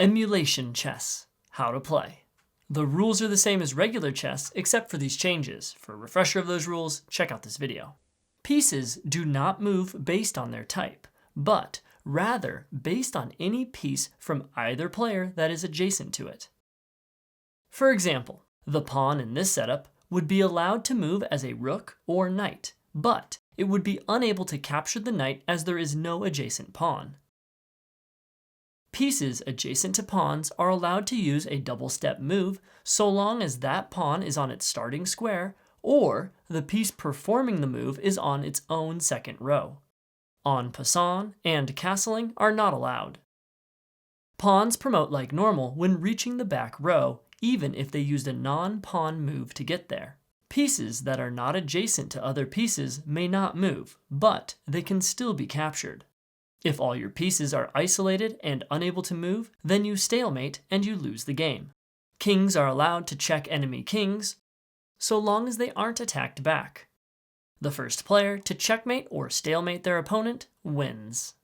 Emulation Chess. How to play. The rules are the same as regular chess except for these changes. For a refresher of those rules, check out this video. Pieces do not move based on their type, but rather based on any piece from either player that is adjacent to it. For example, the pawn in this setup would be allowed to move as a rook or knight, but it would be unable to capture the knight as there is no adjacent pawn. Pieces adjacent to pawns are allowed to use a double-step move so long as that pawn is on its starting square or the piece performing the move is on its own second row. En passant and castling are not allowed. Pawns promote like normal when reaching the back row, even if they used a non-pawn move to get there. Pieces that are not adjacent to other pieces may not move, but they can still be captured. If all your pieces are isolated and unable to move, then you stalemate and you lose the game. Kings are allowed to check enemy kings, so long as they aren't attacked back. The first player to checkmate or stalemate their opponent wins.